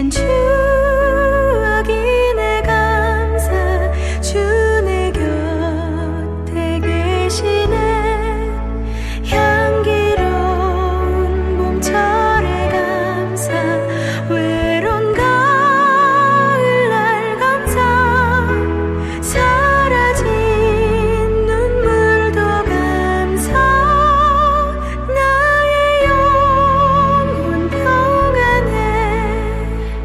추억이네 감사 주 내 곁에 계시네 향기로운 봄철에 감사 외로운 가을날 감사 사라진 눈물도 감사 나의 영혼 평안해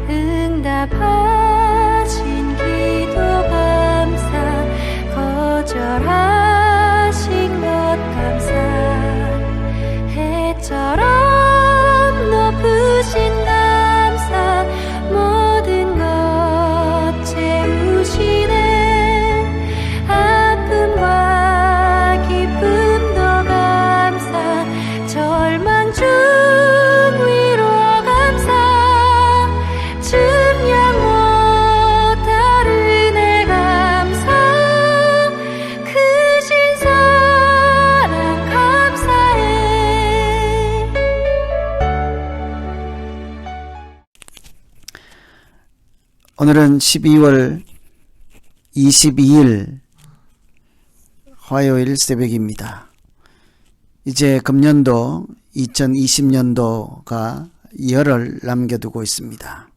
응답하신 기도 감사 거절하신 것 감사 해처럼 높으신 감사 모든 것 채우시네 아픔과 기쁨도 감사 절망 중 위로 감사 증량 못할 은혜 감사 크신 사랑 감사해. 오늘은 12월 22일 화요일 새벽입니다. 이제 금년도 2020년도가 열흘 남겨두고 있습니다.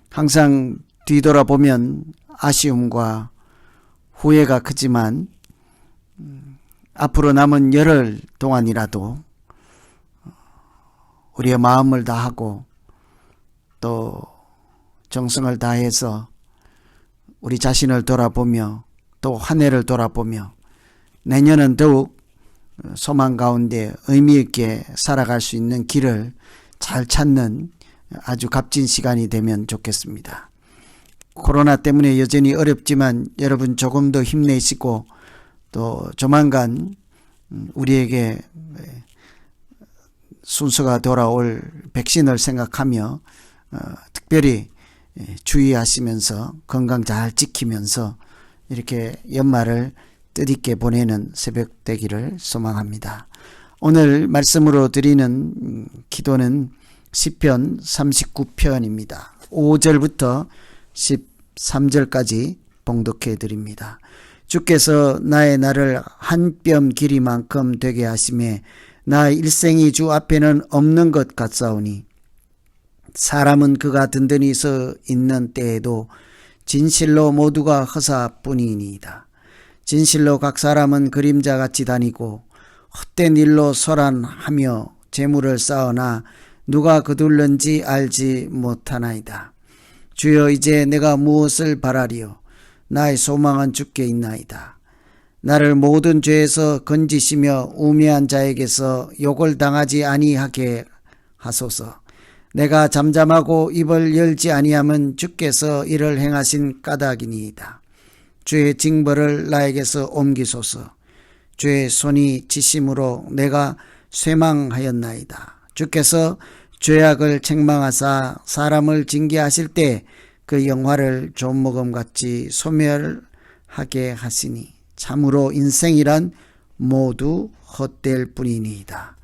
항상 뒤돌아보면 아쉬움과 후회가 크지만 앞으로 남은 열흘 동안이라도 우리의 마음을 다하고 또 정성을 다해서 우리 자신을 돌아보며 또 한 해를 돌아보며 내년은 더욱 소망 가운데 의미 있게 살아갈 수 있는 길을 잘 찾는 아주 값진 시간이 되면 좋겠습니다. 코로나 때문에 여전히 어렵지만 여러분 조금 더 힘내시고 또 조만간 우리에게 순서가 돌아올 백신을 생각하며 특별히 주의하시면서 건강 잘 지키면서 이렇게 연말을 뜻있게 보내는 새벽 되기를 소망합니다. 오늘 말씀으로 드리는 기도는 시편 39편입니다. 5절부터 13절까지 봉독해 드립니다. 주께서 나의 날을 한 뼘 길이만큼 되게 하심에 나의 일생이 주 앞에는 없는 것 같사오니 사람은 그가 든든히 서 있는 때에도 진실로 모두가 허사뿐이니이다. 진실로 각 사람은 그림자같이 다니고 헛된 일로 소란하며 재물을 쌓으나 누가 거둘는지 알지 못하나이다. 주여 이제 내가 무엇을 바라리요? 나의 소망은 주께 있나이다. 나를 모든 죄에서 건지시며 우매한 자에게서 욕을 당하지 아니하게 하소서. 내가 잠잠하고 입을 열지 아니함은 주께서 이를 행하신 까닭이니이다. 주의 징벌을 나에게서 옮기소서. 주의 손이 지심으로 내가 쇠망하였나이다. 주께서 죄악을 책망하사 사람을 징계하실 때 그 영화를 조목음같이 소멸하게 하시니 참으로 인생이란 모두 헛될 뿐이니이다.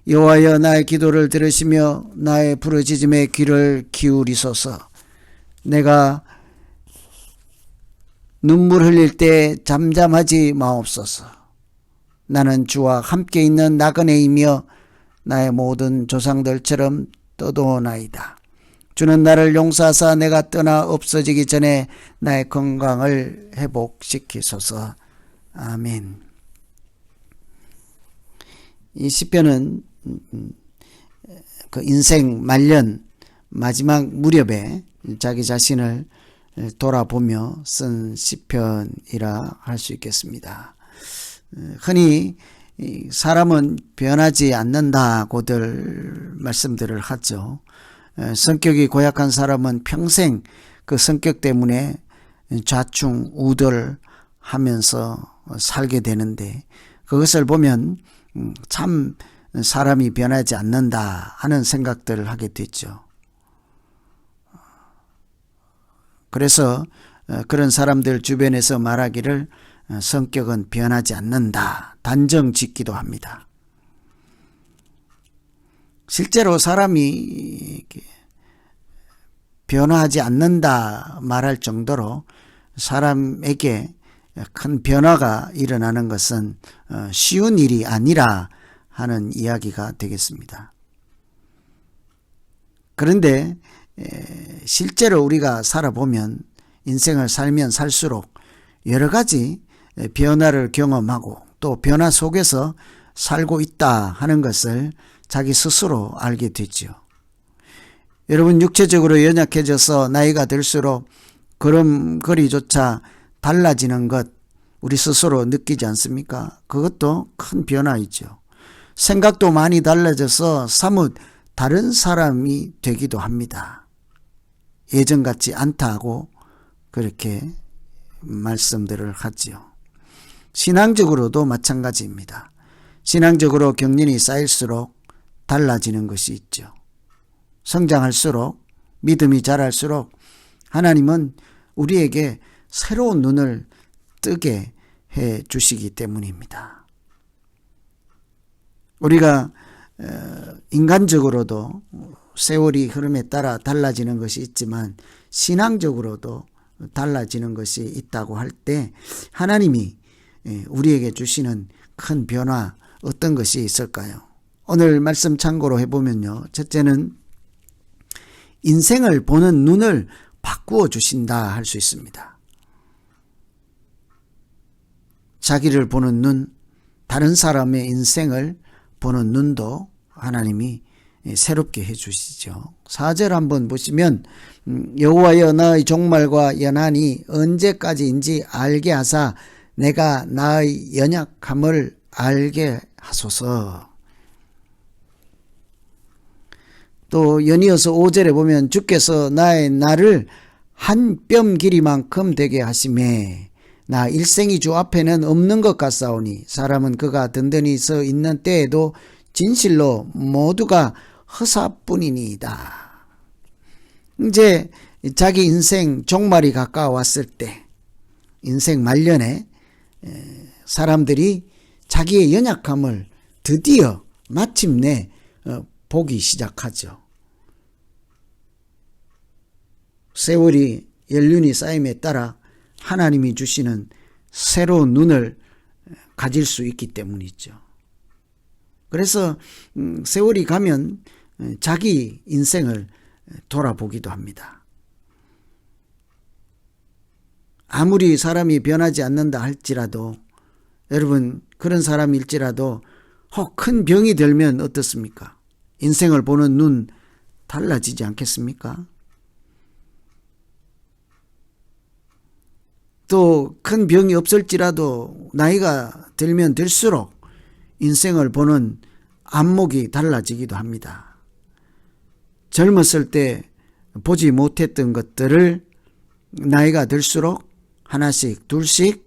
여호와여 나의 기도를 들으시며 나의 부르짖음에 귀를 기울이소서. 내가 눈물 흘릴 때 잠잠하지 마옵소서. 나는 주와 함께 있는 나그네이며 나의 모든 조상들처럼 떠도나이다. 주는 나를 용서하사 내가 떠나 없어지기 전에 나의 건강을 회복시키소서. 아멘. 이 시편은 그 인생 말년 마지막 무렵에 자기 자신을 돌아보며 쓴 시편이라 할 수 있겠습니다. 흔히 사람은 변하지 않는다고들 말씀들을 하죠. 성격이 고약한 사람은 평생 그 성격 때문에 좌충우돌하면서 살게 되는데 그것을 보면 참 사람이 변하지 않는다 하는 생각들을 하게 됐죠. 그래서 그런 사람들 주변에서 말하기를 성격은 변하지 않는다 단정 짓기도 합니다. 실제로 사람이 변화하지 않는다 말할 정도로 사람에게 큰 변화가 일어나는 것은 쉬운 일이 아니라 하는 이야기가 되겠습니다. 그런데 실제로 우리가 살아보면, 인생을 살면 살수록 여러 가지 변화를 경험하고 또 변화 속에서 살고 있다 하는 것을 자기 스스로 알게 되죠. 여러분, 육체적으로 연약해져서 나이가 들수록 걸음걸이조차 달라지는 것 우리 스스로 느끼지 않습니까? 그것도 큰 변화이죠. 생각도 많이 달라져서 사뭇 다른 사람이 되기도 합니다. 예전 같지 않다고 그렇게 말씀들을 하지요. 신앙적으로도 마찬가지입니다. 신앙적으로 경륜이 쌓일수록 달라지는 것이 있죠. 성장할수록, 믿음이 자랄수록 하나님은 우리에게 새로운 눈을 뜨게 해 주시기 때문입니다. 우리가 인간적으로도 세월이 흐름에 따라 달라지는 것이 있지만 신앙적으로도 달라지는 것이 있다고 할 때 하나님이 우리에게 주시는 큰 변화 어떤 것이 있을까요? 오늘 말씀 참고로 해보면요. 첫째는 인생을 보는 눈을 바꾸어 주신다 할 수 있습니다. 자기를 보는 눈, 다른 사람의 인생을 보는 눈도 하나님이 새롭게 해주시죠. 4절 한번 보시면 여호와여 나의 종말과 연한이 언제까지인지 알게 하사 내가 나의 연약함을 알게 하소서. 또 연이어서 5절에 보면 주께서 나의 날을 한 뼘 길이만큼 되게 하시매 나 일생이 주 앞에는 없는 것 같사오니 사람은 그가 든든히 서 있는 때에도 진실로 모두가 허사뿐이니이다. 이제 자기 인생 종말이 가까워왔을 때, 인생 말년에 사람들이 자기의 연약함을 드디어 마침내 보기 시작하죠. 세월이 연륜이 쌓임에 따라 하나님이 주시는 새로운 눈을 가질 수 있기 때문이죠. 그래서 세월이 가면 자기 인생을 돌아보기도 합니다. 아무리 사람이 변하지 않는다 할지라도, 여러분 그런 사람일지라도 큰 병이 들면 어떻습니까? 인생을 보는 눈 달라지지 않겠습니까? 또 큰 병이 없을지라도 나이가 들면 들수록 인생을 보는 안목이 달라지기도 합니다. 젊었을 때 보지 못했던 것들을 나이가 들수록 하나씩 둘씩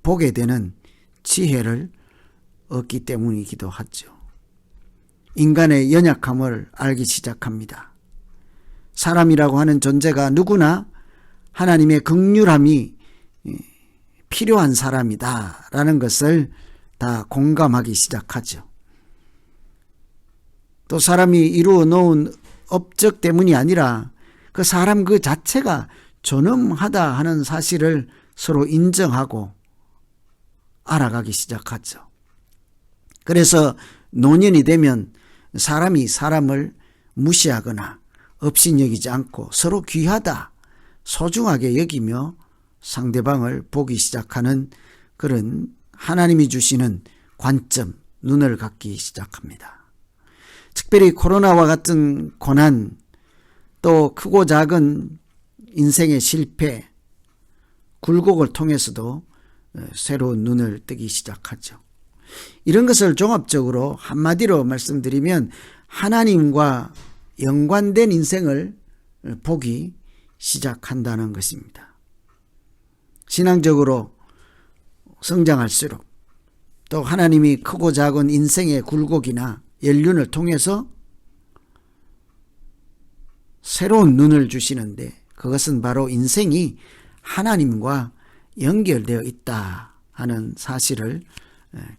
보게 되는 지혜를 얻기 때문이기도 하죠. 인간의 연약함을 알기 시작합니다. 사람이라고 하는 존재가 누구나 하나님의 긍휼함이 필요한 사람이다 라는 것을 다 공감하기 시작하죠. 또 사람이 이루어 놓은 업적 때문이 아니라 그 사람 그 자체가 존엄하다 하는 사실을 서로 인정하고 알아가기 시작하죠. 그래서 노년이 되면 사람이 사람을 무시하거나 업신여기지 않고 서로 귀하다, 소중하게 여기며 상대방을 보기 시작하는 그런 하나님이 주시는 관점, 눈을 갖기 시작합니다. 특별히 코로나와 같은 고난, 또 크고 작은 인생의 실패, 굴곡을 통해서도 새로운 눈을 뜨기 시작하죠. 이런 것을 종합적으로 한마디로 말씀드리면 하나님과 연관된 인생을 보기 시작한다는 것입니다. 신앙적으로 성장할수록 또 하나님이 크고 작은 인생의 굴곡이나 연륜을 통해서 새로운 눈을 주시는데 그것은 바로 인생이 하나님과 연결되어 있다 하는 사실을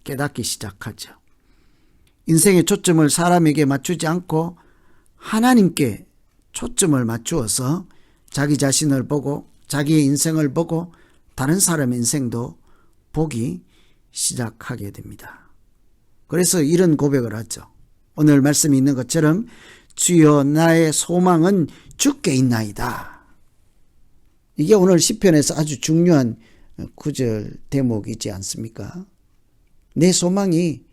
깨닫기 시작하죠. 인생의 초점을 사람에게 맞추지 않고 하나님께 초점을 맞추어서 자기 자신을 보고 자기의 인생을 보고 다른 사람의 인생도 보기 시작하게 됩니다. 그래서 이런 고백을 하죠. 오늘 말씀이 있는 것처럼 주여 나의 소망은 주께 있나이다. 이게 오늘 시편에서 아주 중요한 구절 대목이지 않습니까? 내 소망이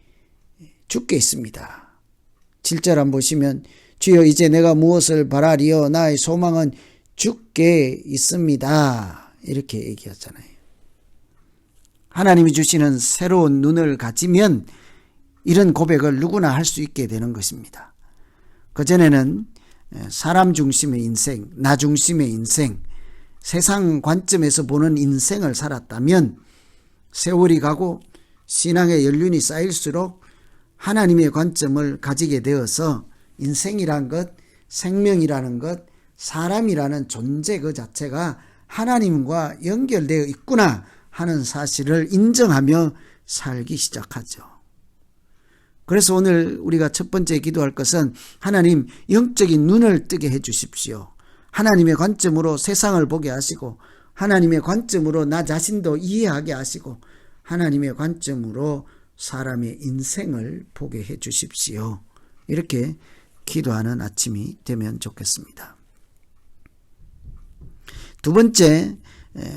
주께 있습니다. 7절 한번 보시면 주여 이제 내가 무엇을 바라리요 나의 소망은 주께 있습니다. 이렇게 얘기하잖아요. 하나님이 주시는 새로운 눈을 가지면 이런 고백을 누구나 할 수 있게 되는 것입니다. 그전에는 사람 중심의 인생, 나 중심의 인생, 세상 관점에서 보는 인생을 살았다면 세월이 가고 신앙의 연륜이 쌓일수록 하나님의 관점을 가지게 되어서 인생이란 것, 생명이라는 것, 사람이라는 존재 그 자체가 하나님과 연결되어 있구나 하는 사실을 인정하며 살기 시작하죠. 그래서 오늘 우리가 첫 번째 기도할 것은 하나님 영적인 눈을 뜨게 해 주십시오. 하나님의 관점으로 세상을 보게 하시고 하나님의 관점으로 나 자신도 이해하게 하시고 하나님의 관점으로 사람의 인생을 보게 해 주십시오. 이렇게 기도하는 아침이 되면 좋겠습니다. 두 번째,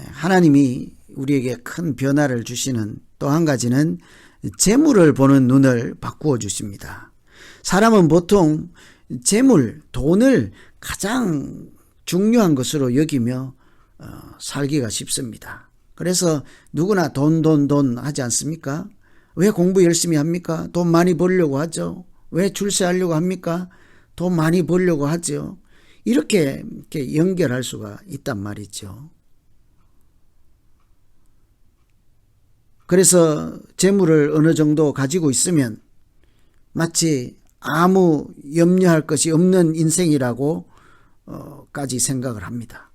하나님이 우리에게 큰 변화를 주시는 또 한 가지는 재물을 보는 눈을 바꾸어 주십니다. 사람은 보통 재물, 돈을 가장 중요한 것으로 여기며 살기가 쉽습니다. 그래서 누구나 돈 하지 않습니까? 왜 공부 열심히 합니까? 돈 많이 벌려고 하죠. 왜 출세하려고 합니까? 돈 많이 벌려고 하죠. 이렇게 연결할 수가 있단 말이죠. 그래서 재물을 어느 정도 가지고 있으면 마치 아무 염려할 것이 없는 인생이라고 까지 생각을 합니다.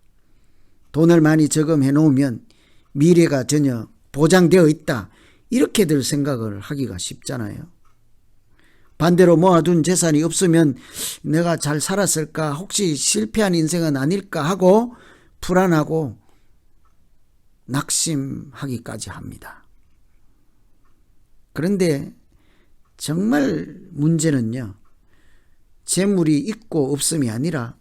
돈을 많이 저금해 놓으면 미래가 전혀 보장되어 있다. 이렇게들 생각을 하기가 쉽잖아요. 반대로 모아둔 재산이 없으면 내가 잘 살았을까? 혹시 실패한 인생은 아닐까? 하고 불안하고 낙심하기까지 합니다. 그런데 정말 문제는요, 재물이 있고 없음이 아니라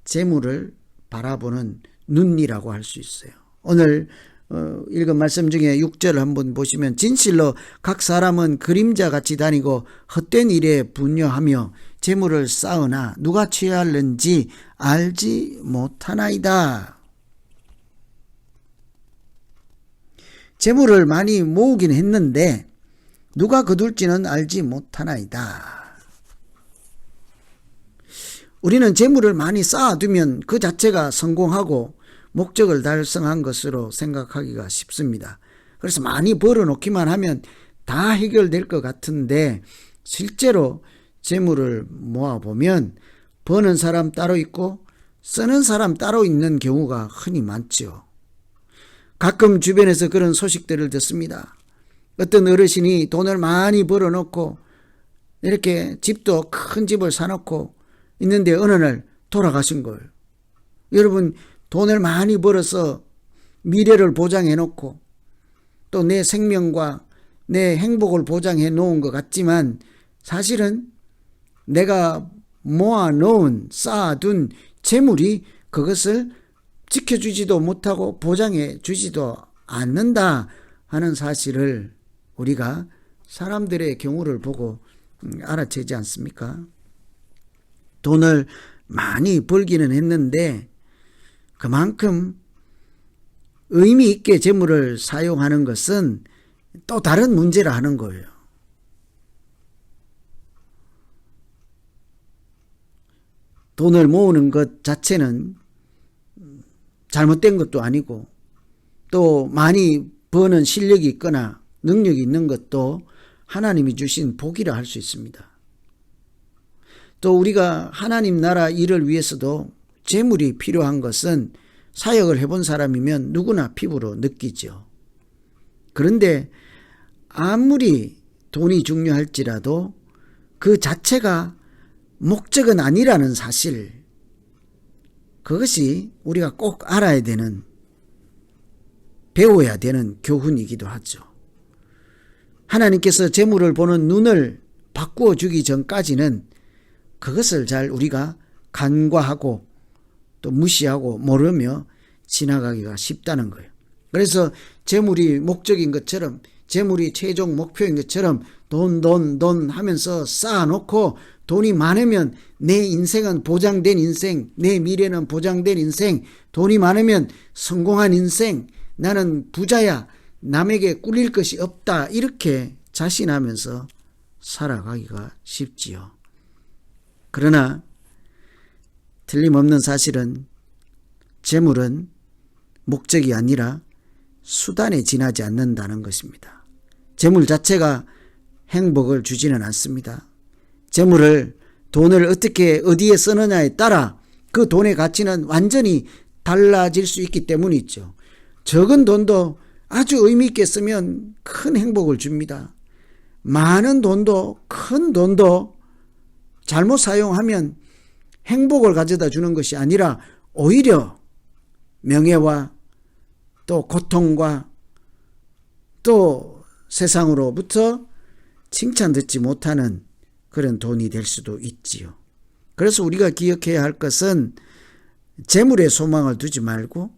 재물을 바라보는 눈이라고 할 수 있어요. 오늘 읽은 말씀 중에 6절을 한번 보시면 진실로 각 사람은 그림자같이 다니고 헛된 일에 분여하며 재물을 쌓으나 누가 취할는지 알지 못하나이다. 재물을 많이 모으긴 했는데 누가 거둘지는 알지 못하나이다. 우리는 재물을 많이 쌓아두면 그 자체가 성공하고 목적을 달성한 것으로 생각하기가 쉽습니다. 그래서 많이 벌어놓기만 하면 다 해결될 것 같은데 실제로 재물을 모아보면 버는 사람 따로 있고 쓰는 사람 따로 있는 경우가 흔히 많죠. 가끔 주변에서 그런 소식들을 듣습니다. 어떤 어르신이 돈을 많이 벌어놓고 이렇게 집도 큰 집을 사놓고 있는데 어느 날 돌아가신 거예요. 여러분, 돈을 많이 벌어서 미래를 보장해 놓고 또 내 생명과 내 행복을 보장해 놓은 것 같지만 사실은 내가 모아놓은 쌓아둔 재물이 그것을 지켜주지도 못하고 보장해 주지도 않는다 하는 사실을 우리가 사람들의 경우를 보고 알아채지 않습니까? 돈을 많이 벌기는 했는데 그만큼 의미 있게 재물을 사용하는 것은 또 다른 문제라 하는 거예요. 돈을 모으는 것 자체는 잘못된 것도 아니고 또 많이 버는 실력이 있거나 능력이 있는 것도 하나님이 주신 복이라 할 수 있습니다. 또 우리가 하나님 나라 일을 위해서도 재물이 필요한 것은 사역을 해본 사람이면 누구나 피부로 느끼죠. 그런데 아무리 돈이 중요할지라도 그 자체가 목적은 아니라는 사실, 그것이 우리가 꼭 알아야 되는, 배워야 되는 교훈이기도 하죠. 하나님께서 재물을 보는 눈을 바꾸어 주기 전까지는 그것을 잘 우리가 간과하고 또 무시하고 모르며 지나가기가 쉽다는 거예요. 그래서 재물이 목적인 것처럼, 재물이 최종 목표인 것처럼 돈 하면서 쌓아놓고, 돈이 많으면 내 인생은 보장된 인생, 내 미래는 보장된 인생, 돈이 많으면 성공한 인생, 나는 부자야, 남에게 꿀릴 것이 없다, 이렇게 자신하면서 살아가기가 쉽지요. 그러나 틀림없는 사실은 재물은 목적이 아니라 수단에 지나지 않는다는 것입니다. 재물 자체가 행복을 주지는 않습니다. 재물을, 돈을 어떻게 어디에 쓰느냐에 따라 그 돈의 가치는 완전히 달라질 수 있기 때문이죠. 적은 돈도 아주 의미 있게 쓰면 큰 행복을 줍니다. 많은 돈도, 큰 돈도 잘못 사용하면 행복을 가져다 주는 것이 아니라 오히려 명예와 또 고통과 또 세상으로부터 칭찬 듣지 못하는 그런 돈이 될 수도 있지요. 그래서 우리가 기억해야 할 것은 재물에 소망을 두지 말고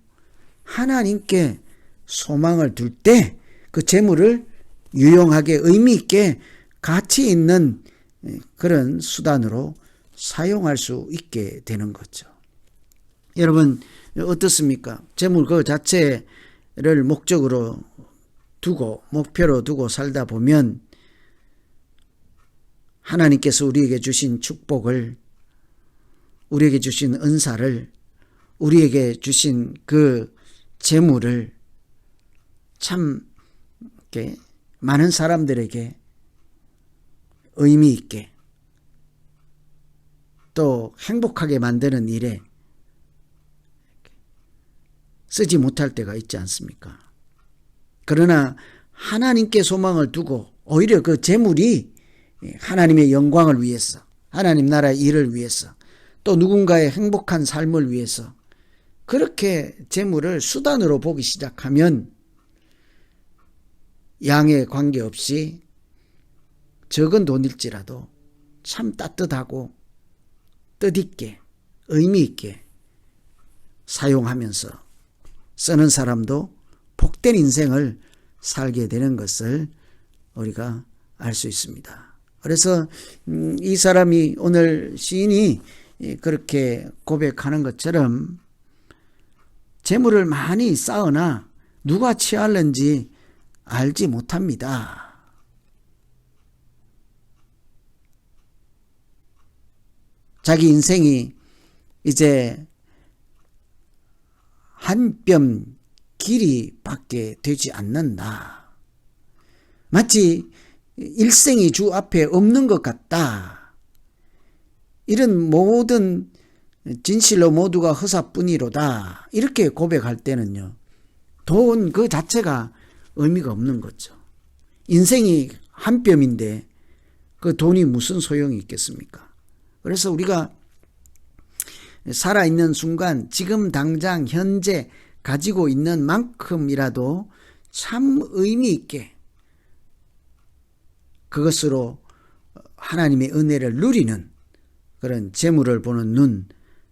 하나님께 소망을 둘 때 그 재물을 유용하게 의미 있게 가치 있는 그런 수단으로 사용할 수 있게 되는 거죠. 여러분 어떻습니까? 재물 그 자체를 목적으로 두고, 목표로 두고 살다 보면 하나님께서 우리에게 주신 축복을, 우리에게 주신 은사를, 우리에게 주신 그 재물을 참 이렇게 많은 사람들에게 의미 있게 또 행복하게 만드는 일에 쓰지 못할 때가 있지 않습니까? 그러나 하나님께 소망을 두고 오히려 그 재물이 하나님의 영광을 위해서, 하나님 나라의 일을 위해서, 또 누군가의 행복한 삶을 위해서 그렇게 재물을 수단으로 보기 시작하면 양에 관계없이 적은 돈일지라도 참 따뜻하고 뜻있게 의미 있게 사용하면서 쓰는 사람도 복된 인생을 살게 되는 것을 우리가 알 수 있습니다. 그래서 이 사람이, 오늘 시인이 그렇게 고백하는 것처럼 재물을 많이 쌓으나 누가 취할는지 알지 못합니다. 자기 인생이 이제 한 뼘 길이밖에 되지 않는다. 마치 일생이 주 앞에 없는 것 같다. 이런 모든 진실로 모두가 허사뿐이로다. 이렇게 고백할 때는요, 돈 그 자체가 의미가 없는 거죠. 인생이 한 뼘인데 그 돈이 무슨 소용이 있겠습니까? 그래서 우리가 살아있는 순간, 지금 당장 현재 가지고 있는 만큼이라도 참 의미 있게 그것으로 하나님의 은혜를 누리는 그런 재물을 보는 눈,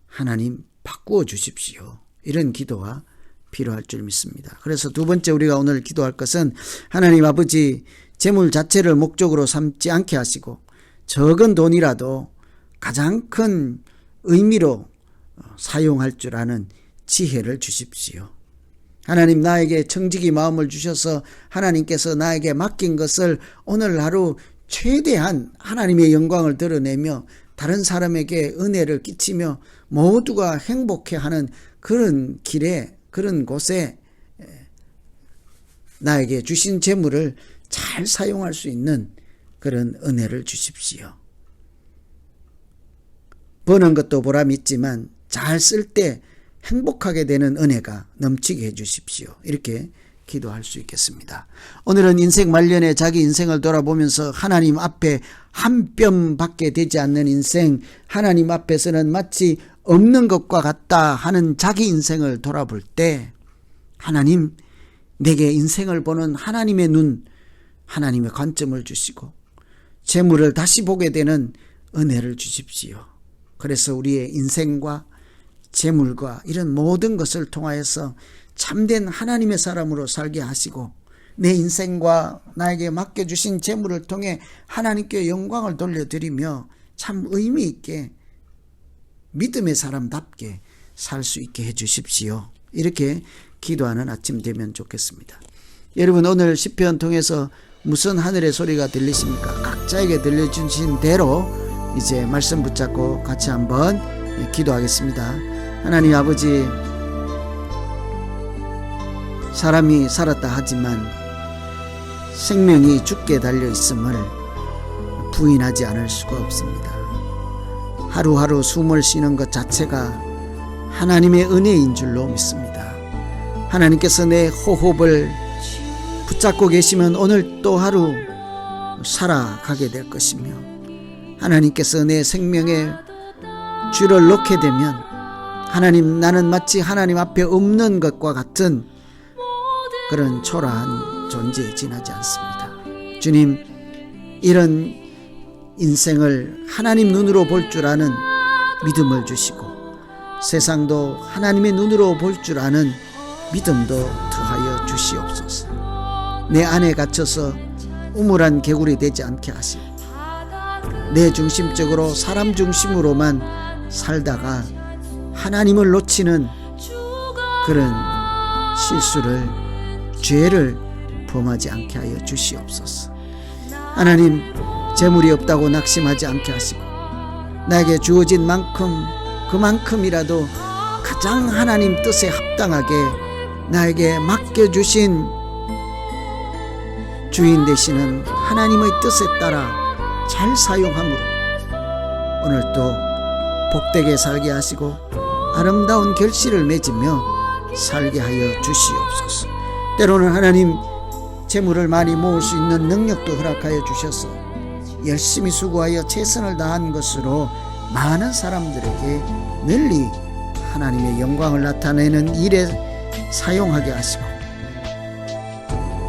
하나님 바꾸어 주십시오. 이런 기도가 필요할 줄 믿습니다. 그래서 두 번째 우리가 오늘 기도할 것은, 하나님 아버지, 재물 자체를 목적으로 삼지 않게 하시고 적은 돈이라도 가장 큰 의미로 사용할 줄 아는 지혜를 주십시오. 하나님, 나에게 청지기 마음을 주셔서 하나님께서 나에게 맡긴 것을 오늘 하루 최대한 하나님의 영광을 드러내며 다른 사람에게 은혜를 끼치며 모두가 행복해하는 그런 길에, 그런 곳에 나에게 주신 재물을 잘 사용할 수 있는 그런 은혜를 주십시오. 버는 것도 보람 있지만 잘 쓸 때 행복하게 되는 은혜가 넘치게 해주십시오. 이렇게 기도할 수 있겠습니다. 오늘은 인생 말년에 자기 인생을 돌아보면서 하나님 앞에 한 뼘밖에 되지 않는 인생, 하나님 앞에서는 마치 없는 것과 같다 하는 자기 인생을 돌아볼 때 하나님, 내게 인생을 보는 하나님의 눈, 하나님의 관점을 주시고 재물을 다시 보게 되는 은혜를 주십시오. 그래서 우리의 인생과 재물과 이런 모든 것을 통하여서 참된 하나님의 사람으로 살게 하시고 내 인생과 나에게 맡겨주신 재물을 통해 하나님께 영광을 돌려드리며 참 의미 있게 믿음의 사람답게 살 수 있게 해주십시오. 이렇게 기도하는 아침 되면 좋겠습니다. 여러분, 오늘 시편 통해서 무슨 하늘의 소리가 들리십니까? 각자에게 들려주신 대로 이제 말씀 붙잡고 같이 한번 기도하겠습니다. 하나님 아버지, 사람이 살았다 하지만 생명이 죽게 달려있음을 부인하지 않을 수가 없습니다. 하루하루 숨을 쉬는 것 자체가 하나님의 은혜인 줄로 믿습니다. 하나님께서 내 호흡을 붙잡고 계시면 오늘 또 하루 살아가게 될 것이며 하나님께서 내 생명에 줄을 놓게 되면 하나님, 나는 마치 하나님 앞에 없는 것과 같은 그런 초라한 존재에 지나지 않습니다. 주님, 이런 인생을 하나님 눈으로 볼 줄 아는 믿음을 주시고 세상도 하나님의 눈으로 볼 줄 아는 믿음도 더하여 주시옵소서. 내 안에 갇혀서 우물한 개구리 되지 않게 하시고 내 중심적으로 사람 중심으로만 살다가 하나님을 놓치는 그런 실수를, 죄를 범하지 않게 하여 주시옵소서. 하나님, 재물이 없다고 낙심하지 않게 하시고 나에게 주어진 만큼 그만큼이라도 가장 하나님 뜻에 합당하게 나에게 맡겨주신 주인 되시는 하나님의 뜻에 따라 잘 사용함으로 오늘도 복되게 살게 하시고 아름다운 결실을 맺으며 살게 하여 주시옵소서. 때로는 하나님, 재물을 많이 모을 수 있는 능력도 허락하여 주셔서 열심히 수고하여 최선을 다한 것으로 많은 사람들에게 널리 하나님의 영광을 나타내는 일에 사용하게 하시고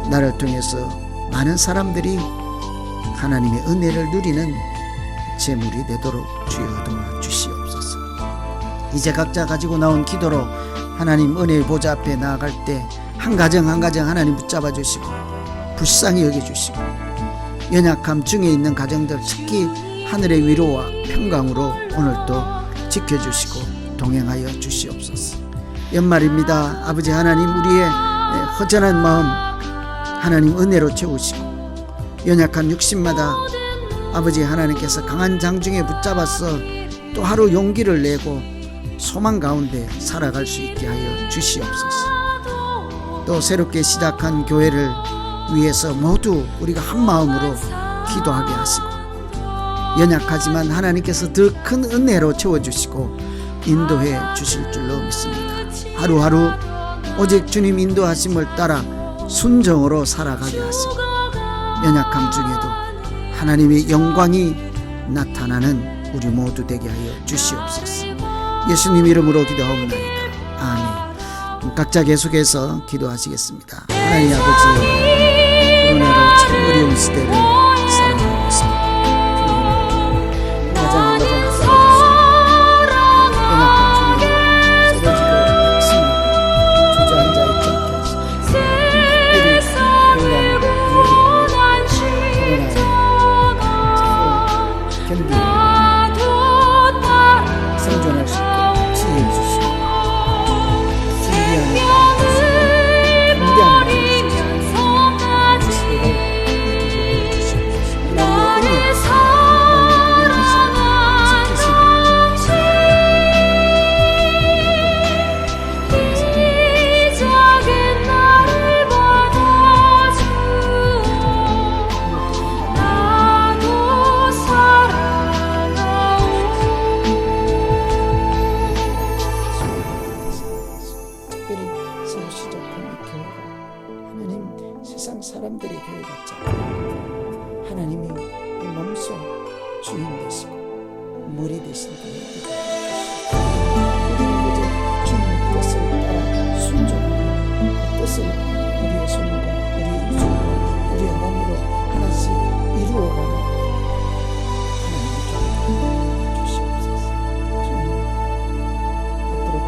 나를 통해서 많은 사람들이 하나님의 은혜를 누리는 재물이 되도록 주여 도와주시옵소서. 이제 각자 가지고 나온 기도로 하나님 은혜의 보좌 앞에 나아갈 때 한 가정 한 가정 하나님 붙잡아 주시고 불쌍히 여겨주시고 연약함 중에 있는 가정들 특히 하늘의 위로와 평강으로 오늘도 지켜주시고 동행하여 주시옵소서. 연말입니다. 아버지 하나님, 우리의 허전한 마음 하나님 은혜로 채우시고 연약한 육신마다 아버지 하나님께서 강한 장중에 붙잡아서 또 하루 용기를 내고 소망 가운데 살아갈 수 있게 하여 주시옵소서. 또 새롭게 시작한 교회를 위해서 모두 우리가 한 마음으로 기도하게 하시고 연약하지만 하나님께서 더 큰 은혜로 채워주시고 인도해 주실 줄로 믿습니다. 하루하루 오직 주님 인도하심을 따라 순정으로 살아가게 하시고 연약함 중에도 하나님의 영광이 나타나는 우리 모두 되게 하여 주시옵소서. 예수님 이름으로 기도하옵나이다. 아멘. 각자 계속해서 기도하시겠습니다. 하나님 아버지, 코로나로 참 어려운 시대를 살아가고 있습니다. 가장 한 가정 연약한 중에 쓰러지고 있으며 주저앉아 있지 않게 하시고 특별히 코로나에 견디고 생존할 수 있도록 지혜해 주시고 준비하는 세상 사람들의 교회 같지 않고 하나님이 내 몸속 주인 되시고 머리 되신 분이 되게 하옵소서.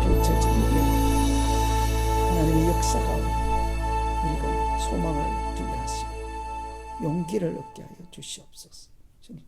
펼쳐지는 하나님의 역사가 우리가 소망을 두게 하시고 용기를 얻게 하여 주시옵소서. 주님.